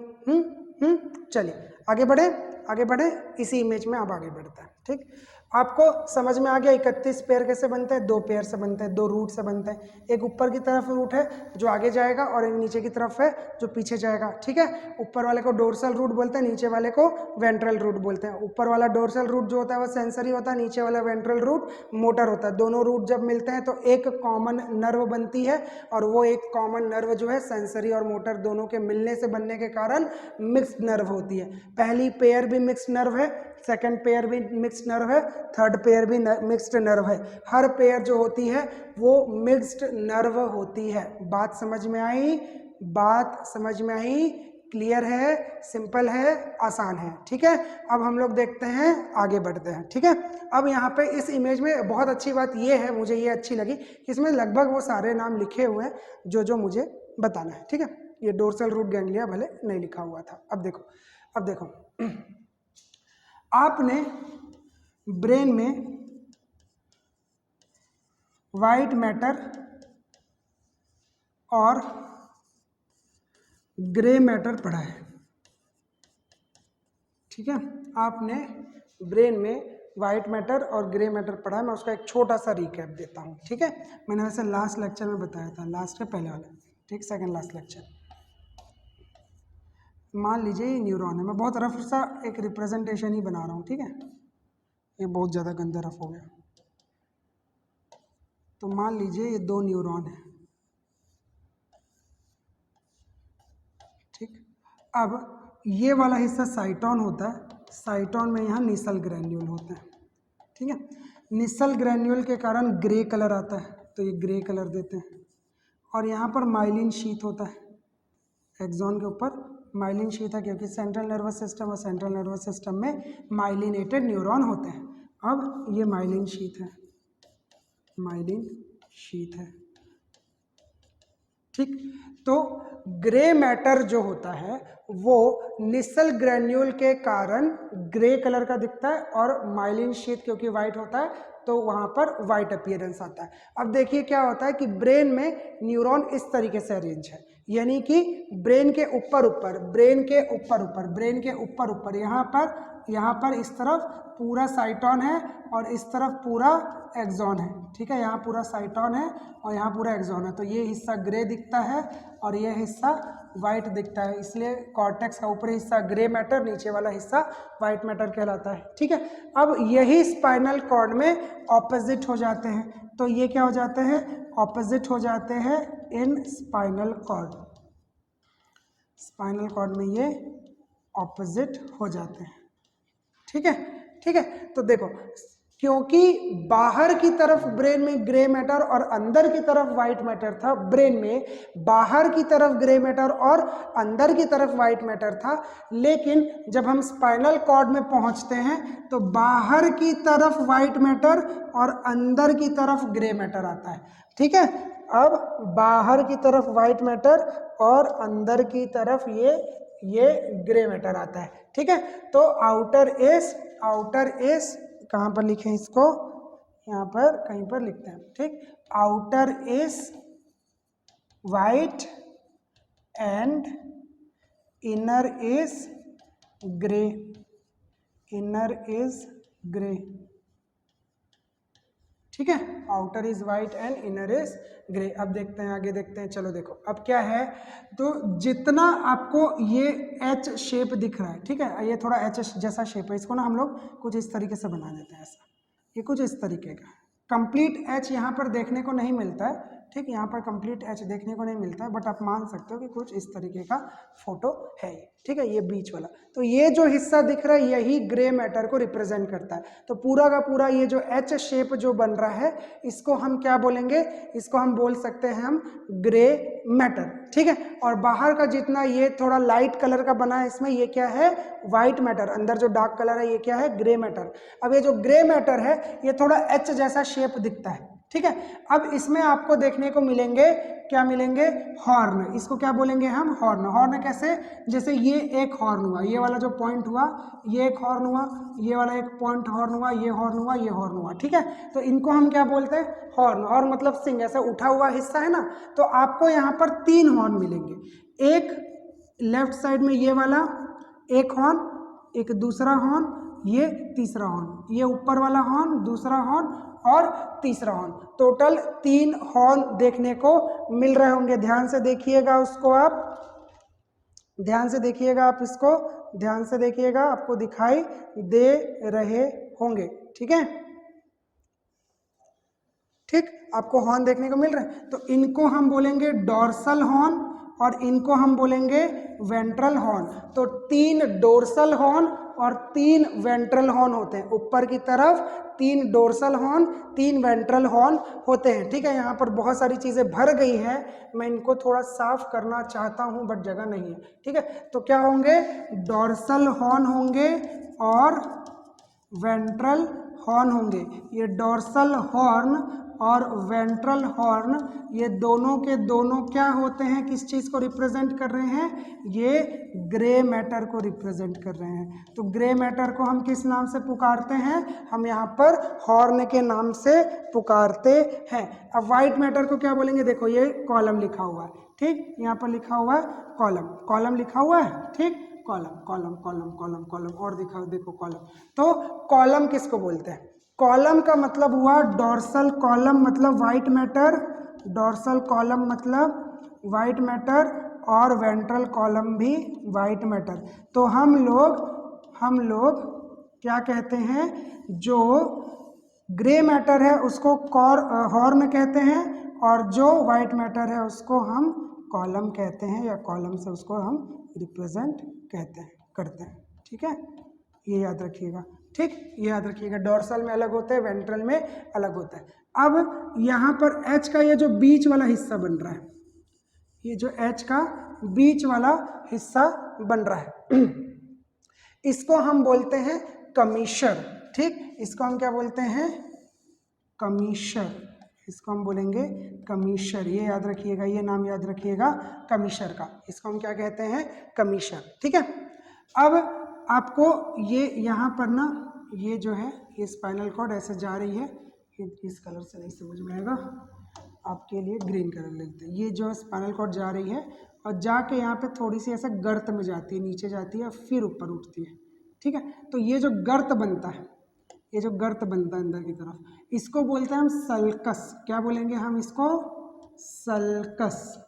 चलिए आगे बढ़े इसी इमेज में अब आगे बढ़ता है। ठीक, आपको समझ में आ गया 31 पेयर कैसे बनते हैं? 2 पेयर से बनते हैं, 2 रूट से बनते हैं। एक ऊपर की तरफ रूट है जो आगे जाएगा, और एक नीचे की तरफ है जो पीछे जाएगा। ठीक है, ऊपर वाले को डोर्सल रूट बोलते हैं, नीचे वाले को वेंट्रल रूट बोलते हैं। ऊपर वाला डोर्सल रूट जो होता है वो सेंसरी होता है, नीचे वाला वेंट्रल रूट मोटर होता है। दोनों रूट जब मिलते हैं तो एक कॉमन नर्व बनती है, और वो एक कॉमन नर्व जो है सेंसरी और मोटर दोनों के मिलने से बनने के कारण मिक्स्ड नर्व होती है। पहली पेयर भी मिक्स्ड नर्व है, सेकंड पेयर भी मिक्स्ड नर्व है, थर्ड पेयर भी मिक्स्ड नर्व है। हर पेयर जो होती है वो मिक्स्ड नर्व होती है। बात समझ में आई? बात समझ में आई? क्लियर है, सिंपल है, आसान है। ठीक है, अब हम लोग देखते हैं, आगे बढ़ते हैं। ठीक है, अब यहाँ पे इस इमेज में बहुत अच्छी बात ये है, मुझे ये अच्छी लगी कि इसमें लगभग वो सारे नाम लिखे हुए हैं जो मुझे बताना है। ठीक है, ये डोर्सल रूट गैंग्लिया भले नहीं लिखा हुआ था। अब देखो आपने ब्रेन में वाइट मैटर और ग्रे मैटर पढ़ा है। ठीक है, आपने ब्रेन में वाइट मैटर और ग्रे मैटर पढ़ा है। मैं उसका एक छोटा सा रिकैप देता हूँ। ठीक है, मैंने वैसे लास्ट लेक्चर में बताया था, लास्ट के पहले वाला, ठीक, सेकंड लास्ट लेक्चर। मान लीजिए ये न्यूरॉन है, मैं बहुत रफ सा एक रिप्रेजेंटेशन ही बना रहा हूँ। ठीक है, ये बहुत ज़्यादा गंदा रफ हो गया। तो मान लीजिए ये 2 न्यूरॉन है। ठीक, अब ये वाला हिस्सा साइटोन होता है, साइटोन में यहाँ निसल ग्रैन्यूल होता है। ठीक है, निसल ग्रैन्यूल के कारण ग्रे कलर आता है, तो ये ग्रे कलर देते हैं। और यहाँ पर माइलिन शीथ होता है, एक्सॉन के ऊपर माइलिन शीथ है, क्योंकि सेंट्रल नर्वस सिस्टम और सेंट्रल नर्वस सिस्टम में माइलिनेटेड न्यूरॉन होते हैं। अब ये माइलिन शीथ है, माइलिन शीथ है। ठीक, तो ग्रे मैटर जो होता है वो निसल ग्रैन्यूल के कारण ग्रे कलर का दिखता है, और माइलिन शीथ क्योंकि वाइट होता है तो वहाँ पर वाइट अपीयरेंस आता है। अब देखिए क्या होता है कि ब्रेन में न्यूरॉन इस तरीके से अरेंज है, यानी कि ब्रेन के ऊपर ऊपर, ब्रेन के ऊपर ऊपर, ब्रेन के ऊपर ऊपर, यहाँ पर इस तरफ पूरा साइटोन है और इस तरफ पूरा एक्सॉन है। ठीक है, यहाँ पूरा साइटोन है और यहाँ पूरा एक्सॉन है। तो ये हिस्सा ग्रे दिखता है और ये हिस्सा वाइट दिखता है, इसलिए कॉर्टेक्स का ऊपरी हिस्सा ग्रे मैटर, नीचे वाला हिस्सा वाइट मैटर कहलाता है। ठीक है, अब यही स्पाइनल कॉर्ड में ऑपोजिट हो जाते हैं। तो ये क्या हो जाते हैं? ऑपोजिट हो जाते हैं इन स्पाइनल कॉर्ड। स्पाइनल कॉर्ड में ये ऑपोजिट हो जाते हैं। ठीक है, ठीक है, तो देखो, क्योंकि बाहर की तरफ ब्रेन में ग्रे मैटर और अंदर की तरफ वाइट मैटर था, ब्रेन में बाहर की तरफ ग्रे मैटर और अंदर की तरफ वाइट मैटर था, लेकिन जब हम स्पाइनल कॉर्ड में पहुंचते हैं तो बाहर की तरफ वाइट मैटर और अंदर की तरफ ग्रे मैटर आता है। ठीक है, अब बाहर की तरफ वाइट मैटर और अंदर की तरफ ये ग्रे मैटर आता है। ठीक है, तो आउटर एस कहाँ पर लिखें इसको? यहाँ पर कहीं पर लिखते हैं। ठीक, outer S white and inner is grey, inner is grey. ठीक है, outer is white and inner is grey. अब देखते हैं, आगे देखते हैं। चलो देखो अब क्या है, तो जितना आपको ये एच शेप दिख रहा है, ठीक है, ये थोड़ा एच जैसा शेप है, इसको ना हम लोग कुछ इस तरीके से बना देते हैं। ऐसा, ये कुछ इस तरीके का कंप्लीट एच यहाँ पर देखने को नहीं मिलता है, ठीक, यहाँ पर कंप्लीट एच देखने को नहीं मिलता है, बट आप मान सकते हो कि कुछ इस तरीके का फोटो है, ठीक है, ये बीच वाला। तो ये जो हिस्सा दिख रहा है यही ग्रे मैटर को रिप्रेजेंट करता है। तो पूरा का पूरा ये जो एच शेप जो बन रहा है इसको हम क्या बोलेंगे, इसको हम बोल सकते हैं हम ग्रे मैटर, ठीक है। और बाहर का जितना ये थोड़ा लाइट कलर का बना है इसमें, ये क्या है, व्हाइट मैटर, अंदर जो डार्क कलर है ये क्या है, ग्रे मैटर। अब ये जो ग्रे मैटर है ये थोड़ा एच जैसा शेप दिखता है, ठीक है। अब इसमें आपको देखने को मिलेंगे, क्या मिलेंगे, हॉर्न। इसको क्या बोलेंगे हम, हॉर्न। हॉर्न कैसे, जैसे ये एक हॉर्न हुआ, ये वाला जो पॉइंट हुआ ये एक हॉर्न हुआ, ये वाला एक पॉइंट हॉर्न हुआ, ये हॉर्न हुआ, ये हॉर्न हुआ, ठीक है। तो इनको हम क्या बोलते हैं, हॉर्न। हॉर्न मतलब सिंग, ऐसा उठा हुआ हिस्सा है ना। तो आपको यहाँ पर 3 हॉर्न मिलेंगे, एक लेफ्ट साइड में ये वाला एक हॉर्न, एक दूसरा हॉर्न, ये तीसरा हॉर्न, ये ऊपर वाला हॉर्न, दूसरा हॉर्न और तीसरा हॉर्न। टोटल 3 हॉर्न देखने को मिल रहे होंगे। ध्यान से देखिएगा उसको, आप ध्यान से देखिएगा, आप इसको ध्यान से देखिएगा, आपको दिखाई दे रहे होंगे, ठीक है। ठीक, आपको हॉर्न देखने को मिल रहे हैं। तो इनको हम बोलेंगे डोर्सल हॉर्न और इनको हम बोलेंगे वेंट्रल हॉर्न। तो 3 डोर्सल हॉर्न और 3 वेंट्रल हॉर्न होते हैं। ऊपर की तरफ 3 डोर्सल हॉर्न, 3 वेंट्रल हॉर्न होते हैं, ठीक है। यहाँ पर बहुत सारी चीज़ें भर गई हैं, मैं इनको थोड़ा साफ करना चाहता हूँ बट जगह नहीं है, ठीक है। तो क्या होंगे, डोर्सल हॉर्न होंगे और वेंट्रल हॉर्न होंगे। ये डोर्सल हॉर्न और वेंट्रल हॉर्न ये दोनों के दोनों क्या होते हैं, किस चीज़ को रिप्रेजेंट कर रहे हैं, ये ग्रे मैटर को रिप्रेजेंट कर रहे हैं। तो ग्रे मैटर को हम किस नाम से पुकारते हैं, हम यहाँ पर हॉर्न के नाम से पुकारते हैं। अब वाइट मैटर को क्या बोलेंगे, देखो ये कॉलम लिखा हुआ है, ठीक, यहाँ पर लिखा हुआ है कॉलम, कॉलम लिखा हुआ है, ठीक, column column column column column, और दिखाओ, देखो कॉलम। तो कॉलम किसको बोलते हैं, कॉलम का मतलब हुआ डोर्सल कॉलम मतलब वाइट मैटर, डोर्सल कॉलम मतलब वाइट मैटर और वेंट्रल कॉलम भी वाइट मैटर। तो हम लोग क्या कहते हैं, जो ग्रे मैटर है उसको हॉर्न कहते हैं और जो वाइट मैटर है उसको हम कॉलम कहते हैं, या कॉलम से उसको हम रिप्रेजेंट करते हैं, ठीक है। ये याद रखिएगा, ठीक, ये याद रखिएगा। डोर्सल में अलग होता है, वेंट्रल में अलग होता है। अब यहाँ पर एच का ये जो बीच वाला हिस्सा बन रहा है, ये जो एच का बीच वाला हिस्सा बन रहा है इसको हम बोलते हैं कमीशर, ठीक, इसको हम क्या बोलते हैं, कमीशर, इसको हम बोलेंगे कमीशर। ये याद रखिएगा, ये नाम याद रखिएगा कमीशर का, इसको हम क्या कहते हैं, कमीशर, ठीक है। अब आपको ये यहाँ पर ना, ये जो है ये स्पाइनल कॉर्ड ऐसे जा रही है, इस कलर से नहीं समझ में आएगा, आपके लिए ग्रीन कलर लेते हैं। ये जो स्पाइनल कॉर्ड जा रही है और जाके यहाँ पे थोड़ी सी ऐसा गर्त में जाती है, नीचे जाती है फिर ऊपर उठती है, ठीक है। तो ये जो गर्त बनता है, ये जो गर्त बनता है अंदर की तरफ, इसको बोलते हैं हम सल्कस। क्या बोलेंगे हम इसको, सल्कस,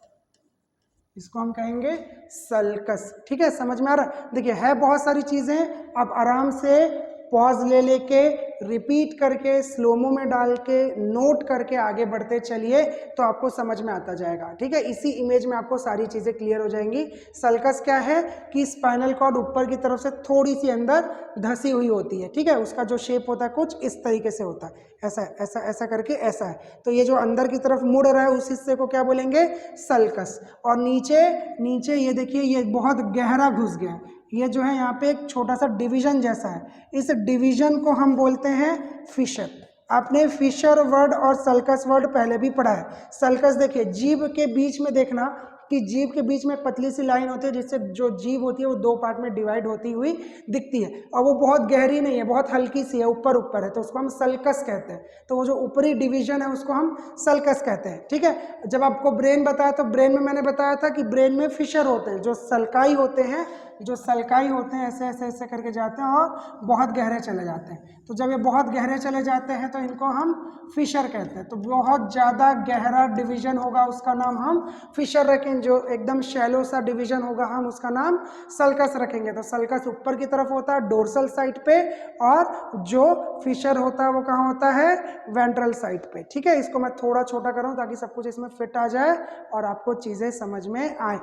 इसको हम कहेंगे सल्कस, ठीक है। समझ में आ रहा है, देखिए है बहुत सारी चीजें, आप आराम से पॉज ले लेके रिपीट करके स्लोमो में डाल के नोट करके आगे बढ़ते चलिए तो आपको समझ में आता जाएगा, ठीक है। इसी इमेज में आपको सारी चीज़ें क्लियर हो जाएंगी। सल्कस क्या है कि स्पाइनल कॉर्ड ऊपर की तरफ से थोड़ी सी अंदर धसी हुई होती है, ठीक है। उसका जो शेप होता है कुछ इस तरीके से होता है, ऐसा ऐसा ऐसा करके ऐसा है। तो ये जो अंदर की तरफ मुड़ रहा है उस हिस्से को क्या बोलेंगे, सल्कस। और नीचे नीचे ये देखिए, ये बहुत गहरा घुस गया है, ये जो है यहाँ पे एक छोटा सा डिवीजन जैसा है, इस डिवीजन को हम बोलते हैं फिशर। आपने फिशर वर्ड और सल्कस वर्ड पहले भी पढ़ा है। सल्कस देखिए, जीभ के बीच में देखना कि जीभ के बीच में पतली सी लाइन होती है जिससे जो जीभ होती है वो 2 पार्ट में डिवाइड होती हुई दिखती है, और वो बहुत गहरी नहीं है, बहुत हल्की सी है, ऊपर ऊपर है, तो उसको हम सल्कस कहते हैं। तो वो जो ऊपरी डिवीजन है उसको हम सल्कस कहते हैं, ठीक है। जब आपको ब्रेन बताया तो ब्रेन में मैंने बताया था कि ब्रेन में फिशर होते हैं, जो सल्काई होते हैं, जो सल्काई होते हैं ऐसे ऐसे ऐसे करके जाते हैं और बहुत गहरे चले जाते हैं। तो जब ये बहुत गहरे चले जाते हैं तो इनको हम फिशर कहते हैं। तो बहुत ज़्यादा गहरा डिवीजन होगा उसका नाम हम फिशर रखेंगे। सेकेंड जो एकदम शैलो सा डिवीजन होगा हम उसका नाम सल्कस रखेंगे। तो सल्कस ऊपर की तरफ होता है डोर्सल साइड पे, और जो फिशर होता है वो कहाँ होता है, वेंट्रल साइड पे। ठीक है, इसको मैं थोड़ा छोटा कर रहा हूँ ताकि सब कुछ इसमें फिट आ जाए और आपको चीजें समझ में आए।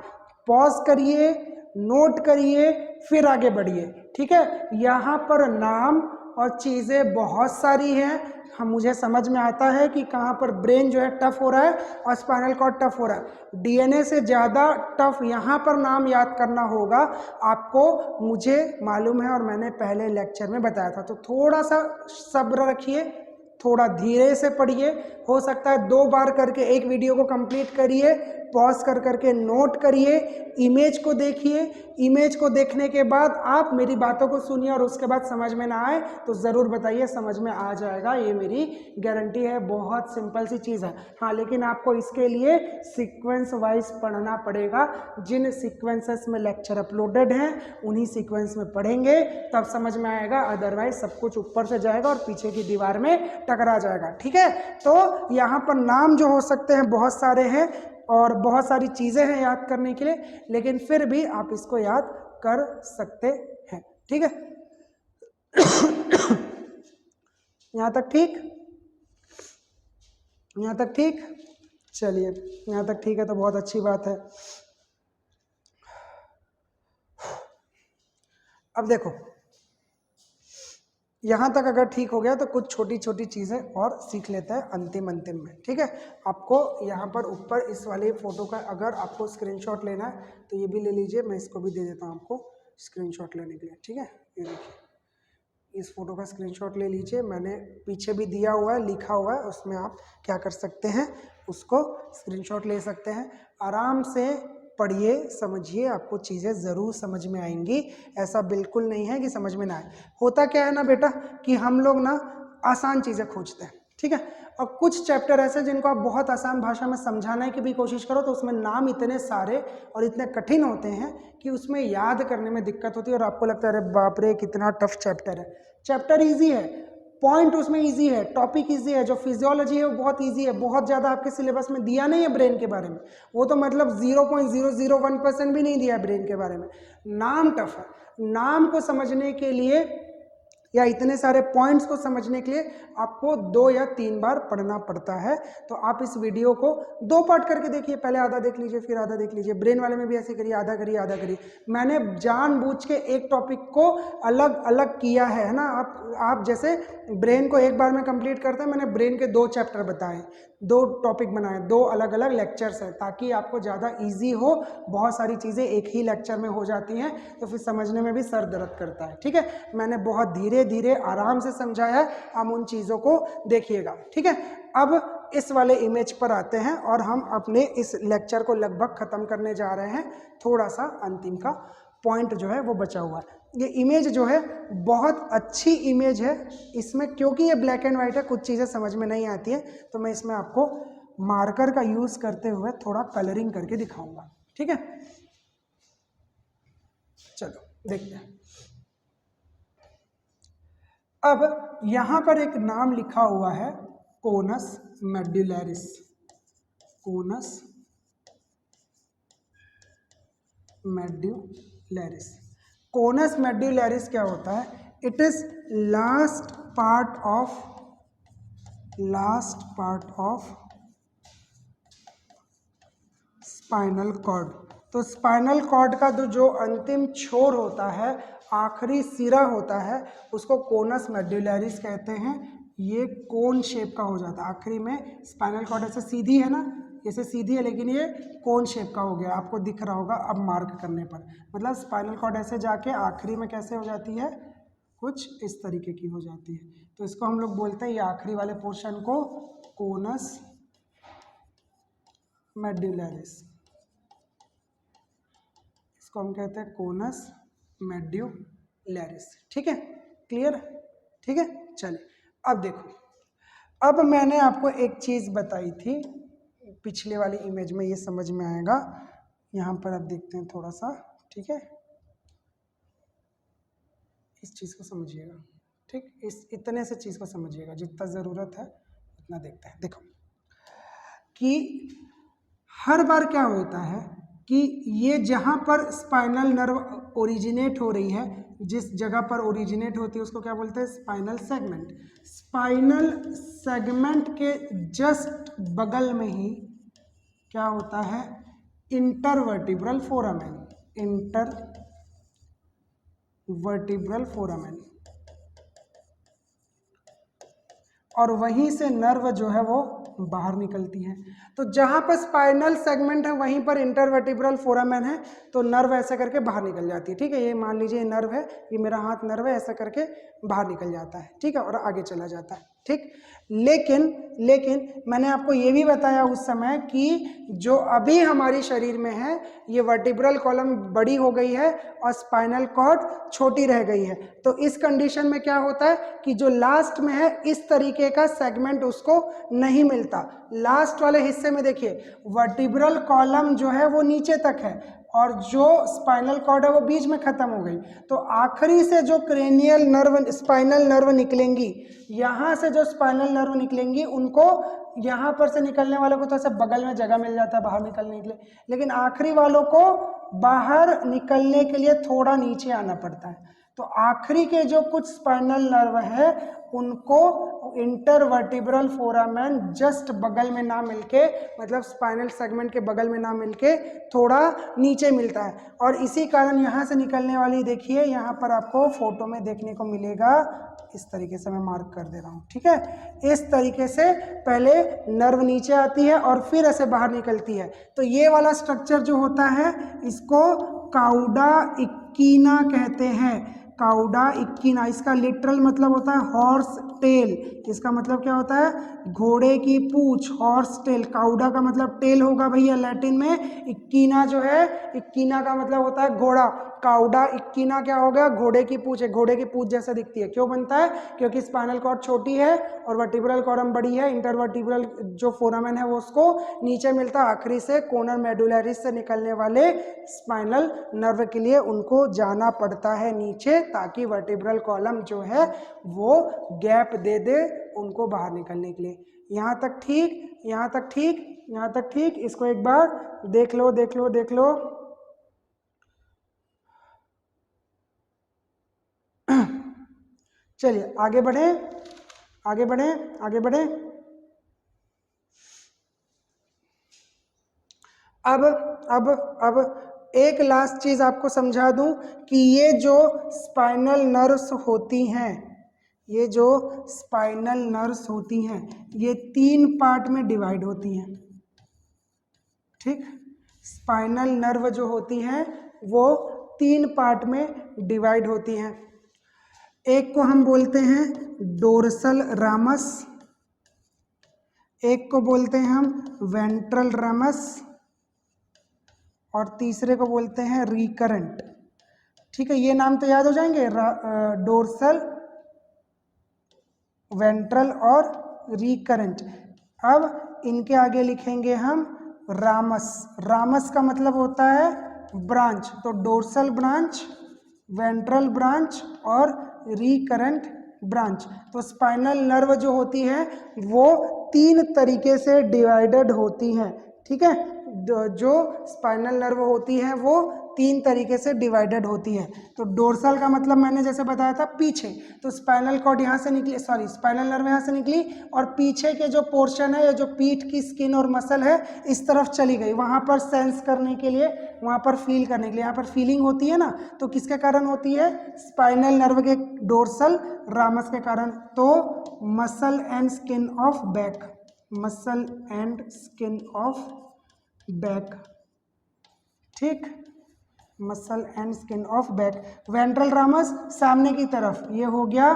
पॉज करिए, नोट करिए, फिर आगे बढ़िए। ठीक है, यहाँ पर नाम और चीजें बहुत सारी हैं। हम मुझे समझ में आता है कि कहाँ पर ब्रेन जो है टफ हो रहा है और स्पाइनल कॉर्ड टफ हो रहा है। डीएनए से ज्यादा टफ यहाँ पर नाम याद करना होगा आपको, मुझे मालूम है और मैंने पहले लेक्चर में बताया था। तो थोड़ा सा सब्र रखिए, थोड़ा धीरे से पढ़िए। हो सकता है 2 बार करके एक वीडियो को कंप्लीट करिए, पॉज कर करके नोट करिए, इमेज को देखिए। इमेज को देखने के बाद आप मेरी बातों को सुनिए और उसके बाद समझ में ना आए तो ज़रूर बताइए, समझ में आ जाएगा, ये मेरी गारंटी है। बहुत सिंपल सी चीज़ है। हाँ, लेकिन आपको इसके लिए सीक्वेंस वाइज पढ़ना पड़ेगा। जिन सीक्वेंसेस में लेक्चर अपलोडेड हैं उन्हीं सीक्वेंस में पढ़ेंगे, तब समझ में आएगा। अदरवाइज सब कुछ ऊपर से जाएगा और पीछे की दीवार में टकरा जाएगा। ठीक है, तो यहाँ पर नाम जो हो सकते हैं बहुत सारे हैं और बहुत सारी चीज़ें हैं याद करने के लिए, लेकिन फिर भी आप इसको याद कर सकते हैं। ठीक है, यहाँ तक ठीक, यहाँ तक ठीक। चलिए, यहाँ तक ठीक है तो बहुत अच्छी बात है। अब देखो, यहाँ तक अगर ठीक हो गया तो कुछ छोटी छोटी चीज़ें और सीख लेते हैं अंतिम में। ठीक है, आपको यहाँ पर ऊपर इस वाले फोटो का अगर आपको स्क्रीनशॉट लेना है तो ये भी ले लीजिए, मैं इसको भी दे देता हूँ आपको स्क्रीनशॉट लेने के लिए। ठीक है, ये देखिए, इस फोटो का स्क्रीनशॉट ले लीजिए, मैंने पीछे भी दिया हुआ है, लिखा हुआ है, उसमें आप क्या कर सकते हैं, उसको स्क्रीनशॉट ले सकते हैं। आराम से पढ़िए, समझिए, आपको चीज़ें ज़रूर समझ में आएंगी। ऐसा बिल्कुल नहीं है कि समझ में ना आए। होता क्या है ना बेटा कि हम लोग ना आसान चीज़ें खोजते हैं। ठीक है, और कुछ चैप्टर ऐसे जिनको आप बहुत आसान भाषा में समझाने की भी कोशिश करो तो उसमें नाम इतने सारे और इतने कठिन होते हैं कि उसमें याद करने में दिक्कत होती है और आपको लगता है अरे बाप रे कितना टफ चैप्टर है। चैप्टर इजी है, पॉइंट उसमें इजी है, टॉपिक इजी है, जो फिजियोलॉजी है वो बहुत इजी है, बहुत ज़्यादा आपके सिलेबस में दिया नहीं है ब्रेन के बारे में, वो तो मतलब 0.001% भी नहीं दिया है ब्रेन के बारे में। नाम टफ है, नाम को समझने के लिए या इतने सारे पॉइंट्स को समझने के लिए आपको 2 या 3 बार पढ़ना पड़ता है। तो आप इस वीडियो को 2 पार्ट करके देखिए, पहले आधा देख लीजिए फिर आधा देख लीजिए। ब्रेन वाले में भी ऐसे करिए, आधा करिए आधा करिए। मैंने जानबूझ के एक टॉपिक को अलग अलग किया है ना। आप जैसे ब्रेन को एक बार में कंप्लीट करते हैं, मैंने ब्रेन के 2 चैप्टर बताए, 2 टॉपिक बनाए, 2 अलग अलग लेक्चर्स हैं, ताकि आपको ज़्यादा ईजी हो। बहुत सारी चीज़ें एक ही लेक्चर में हो जाती हैं तो फिर समझने में भी सर दर्द करता है। ठीक है, मैंने बहुत धीरे धीरे आराम से समझाया है, हम उन चीज़ों को देखिएगा। ठीक है, अब इस वाले इमेज पर आते हैं और हम अपने इस लेक्चर को लगभग ख़त्म करने जा रहे हैं। थोड़ा सा अंतिम का पॉइंट जो है वो बचा हुआ है। ये इमेज जो है बहुत अच्छी इमेज है। इसमें क्योंकि ये ब्लैक एंड वाइट है, कुछ चीज़ें समझ में नहीं आती है, तो मैं इसमें आपको मार्कर का यूज़ करते हुए थोड़ा कलरिंग करके दिखाऊंगा। ठीक है, चलो देखते हैं। अब यहाँ पर एक नाम लिखा हुआ है conus medullaris. Conus medullaris. Conus medullaris क्या होता है? It is last part of spinal cord. तो स्पाइनल कॉर्ड का जो अंतिम छोर होता है, आखिरी सिरा होता है, उसको कोनस मेडुलैरिस कहते हैं। ये कोन शेप का हो जाता है आखिरी में। स्पाइनल कॉर्ड ऐसे सीधी है ना, जैसे सीधी है, लेकिन ये कोन शेप का हो गया, आपको दिख रहा होगा अब मार्क करने पर। मतलब स्पाइनल कॉर्ड ऐसे जाके आखिरी में कैसे हो जाती है, कुछ इस तरीके की हो जाती है। तो इसको हम लोग बोलते हैं, ये आखिरी वाले पोर्शन को कोनस मेडुलैरिस, इसको हम कहते हैं कोनस मेडुलैरिस। ठीक है, क्लियर? ठीक है, चलिए अब देखो। अब मैंने आपको एक चीज़ बताई थी पिछले वाली इमेज में, ये समझ में आएगा। यहाँ पर आप देखते हैं थोड़ा सा, ठीक है, इस चीज़ को समझिएगा। ठीक, इस इतने से चीज़ को समझिएगा, जितना ज़रूरत है उतना देखते हैं। देखो कि हर बार क्या होता है कि ये जहाँ पर स्पाइनल नर्व ओरिजिनेट हो रही है, जिस जगह पर ओरिजिनेट होती है उसको क्या बोलते हैं? Spinal segment. स्पाइनल सेगमेंट के जस्ट बगल में ही क्या होता है? Intervertebral foramen. इंटरवर्टिब्रल फोरामेन, और वहीं से नर्व जो है वो बाहर निकलती है। तो जहां पर स्पाइनल सेगमेंट है वहीं पर इंटरवर्टिब्रल फोरामेन है, तो नर्व ऐसे करके बाहर निकल जाती है। ठीक है, ये मान लीजिए नर्व है, ये मेरा हाथ नर्व है, ऐसा करके बाहर निकल जाता है। ठीक है, और आगे चला जाता है। ठीक, लेकिन मैंने आपको ये भी बताया उस समय कि जो अभी हमारी शरीर में है, ये वर्टिब्रल कॉलम बड़ी हो गई है और स्पाइनल कॉर्ड छोटी रह गई है। तो इस कंडीशन में क्या होता है कि जो लास्ट में है इस तरीके का सेगमेंट उसको नहीं मिलता। लास्ट वाले हिस्से में देखिए वर्टिब्रल कॉलम जो है वो नीचे तक है और जो स्पाइनल कॉर्ड है वो बीच में खत्म हो गई। तो आखिरी से जो क्रेनियल नर्व, स्पाइनल नर्व निकलेंगी, यहाँ से जो स्पाइनल नर्व निकलेंगी उनको यहाँ पर से निकलने वालों को तो ऐसे बगल में जगह मिल जाता है बाहर निकलने के लिए, लेकिन आखिरी वालों को बाहर निकलने के लिए थोड़ा नीचे आना पड़ता है। तो आखिरी के जो कुछ स्पाइनल नर्व है उनको इंटरवर्टिब्रल फोरामेन जस्ट बगल में ना मिलके, मतलब स्पाइनल सेगमेंट के बगल में ना मिलके थोड़ा नीचे मिलता है। और इसी कारण यहाँ से निकलने वाली, देखिए यहाँ पर आपको फोटो में देखने को मिलेगा, इस तरीके से मैं मार्क कर दे रहा हूँ। ठीक है, इस तरीके से पहले नर्व नीचे आती है और फिर ऐसे बाहर निकलती है। तो ये वाला स्ट्रक्चर जो होता है इसको काउडा इक्कीना कहते हैं। काउडा इक्कीना, इसका लिटरल मतलब होता है हॉर्स टेल। इसका मतलब क्या होता है? घोड़े की पूंछ, हॉर्स टेल। काउडा का मतलब टेल होगा भैया लैटिन में, इक्कीना जो है, इक्कीना का मतलब होता है घोड़ा। काउडा इक्कीना क्या हो गया? घोड़े की पूंछ है, घोड़े की पूंछ जैसा दिखती है। क्यों बनता है? क्योंकि स्पाइनल कॉर्ड छोटी है और वर्टिब्रल कॉलम बड़ी है। इंटरवर्टिब्रल जो फोरामेन है वो उसको नीचे मिलता है, आखिरी से कोनर मेडुलरिस से निकलने वाले स्पाइनल नर्व के लिए उनको जाना पड़ता है नीचे, ताकि वर्टिब्रल कॉलम जो है वो गैप दे दे उनको बाहर निकलने के लिए। यहाँ तक ठीक, यहाँ तक ठीक, यहाँ तक ठीक। इसको एक बार देख लो, देख लो, देख लो। चलिए आगे बढ़े, आगे बढ़े, आगे बढ़े। अब एक लास्ट चीज आपको समझा दूं कि ये जो स्पाइनल नर्व्स होती हैं, ये जो स्पाइनल नर्व्स होती हैं ये 3 पार्ट में डिवाइड होती हैं। ठीक, स्पाइनल नर्व जो होती हैं वो 3 पार्ट में डिवाइड होती हैं। एक को हम बोलते हैं डोर्सल रामस, एक को बोलते हैं हम वेंट्रल रामस, और तीसरे को बोलते हैं रिकरेंट। ठीक है, ये नाम तो याद हो जाएंगे, डोर्सल, वेंट्रल और रिकरेंट। अब इनके आगे लिखेंगे हम रामस। रामस का मतलब होता है ब्रांच, तो डोर्सल ब्रांच, वेंट्रल ब्रांच और रिकरेंट ब्रांच। तो स्पाइनल नर्व जो होती है वो 3 तरीके से डिवाइडेड होती हैं। ठीक है, जो स्पाइनल नर्व होती है वो 3 तरीके से डिवाइडेड होती है। तो डोर्सल का मतलब मैंने जैसे बताया था पीछे, तो स्पाइनल कॉर्ड यहाँ से निकली, सॉरी स्पाइनल नर्व यहाँ से निकली और पीछे के जो पोर्शन है, या जो पीठ की स्किन और मसल है इस तरफ चली गई, वहाँ पर सेंस करने के लिए, वहाँ पर फील करने के लिए। यहाँ पर फीलिंग होती है ना, तो किसके कारण होती है? स्पाइनल नर्व के डोर्सल रामस के कारण। तो muscle and skin of back, muscle and skin of back. ठीक, muscle and skin of back. Ventral ramus सामने की तरफ, ये हो गया,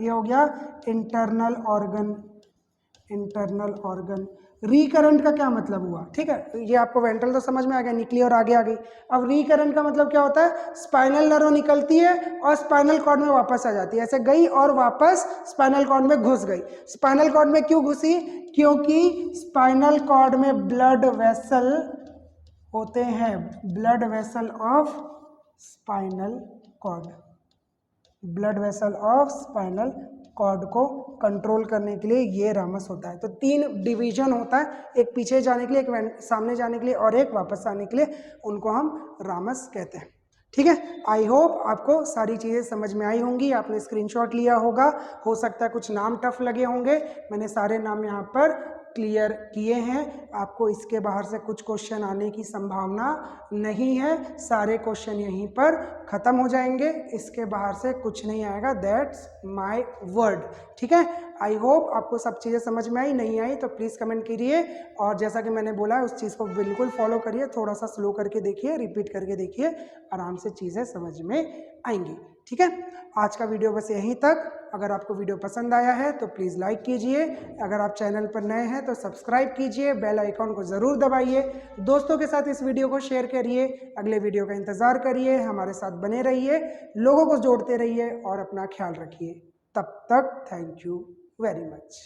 ये हो गया internal organ, internal organ. Recurrent का क्या मतलब हुआ? ठीक है, ये आपको वेंट्रल तो समझ में आ गया, निकली और आगे आ गई। अब रिकरेंट का मतलब क्या होता है? स्पाइनल नर्व निकलती है और स्पाइनल कॉर्ड में वापस आ जाती है, ऐसे गई और वापस स्पाइनल कॉर्ड में घुस गई। स्पाइनल कॉर्ड में क्यों घुसी? क्योंकि स्पाइनल कॉर्ड में ब्लड वेसल होते हैं, blood vessel of spinal cord, blood vessel of spinal cord को कंट्रोल करने के लिए ये रामस होता है। तो 3 डिवीजन होता है, एक पीछे जाने के लिए, एक सामने जाने के लिए और एक वापस आने के लिए, उनको हम रामस कहते हैं। ठीक है, आई होप आपको सारी चीज़ें समझ में आई होंगी, आपने स्क्रीनशॉट लिया होगा। हो सकता है कुछ नाम टफ लगे होंगे, मैंने सारे नाम यहाँ पर क्लियर किए हैं। आपको इसके बाहर से कुछ क्वेश्चन आने की संभावना नहीं है, सारे क्वेश्चन यहीं पर खत्म हो जाएंगे, इसके बाहर से कुछ नहीं आएगा, दैट्स माय वर्ड। ठीक है, आई होप आपको सब चीज़ें समझ में आई, नहीं आई तो प्लीज़ कमेंट कीजिए, और जैसा कि मैंने बोला है उस चीज़ को बिल्कुल फॉलो करिए, थोड़ा सा स्लो करके देखिए, रिपीट करके देखिए, आराम से चीज़ें समझ में आएंगी। ठीक है, आज का वीडियो बस यहीं तक। अगर आपको वीडियो पसंद आया है तो प्लीज़ लाइक कीजिए, अगर आप चैनल पर नए हैं तो सब्सक्राइब कीजिए, बेल आइकॉन को ज़रूर दबाइए, दोस्तों के साथ इस वीडियो को शेयर करिए, अगले वीडियो का इंतज़ार करिए, हमारे साथ बने रहिए, लोगों को जोड़ते रहिए और अपना ख्याल रखिए। तब तक थैंक यू वेरी मच।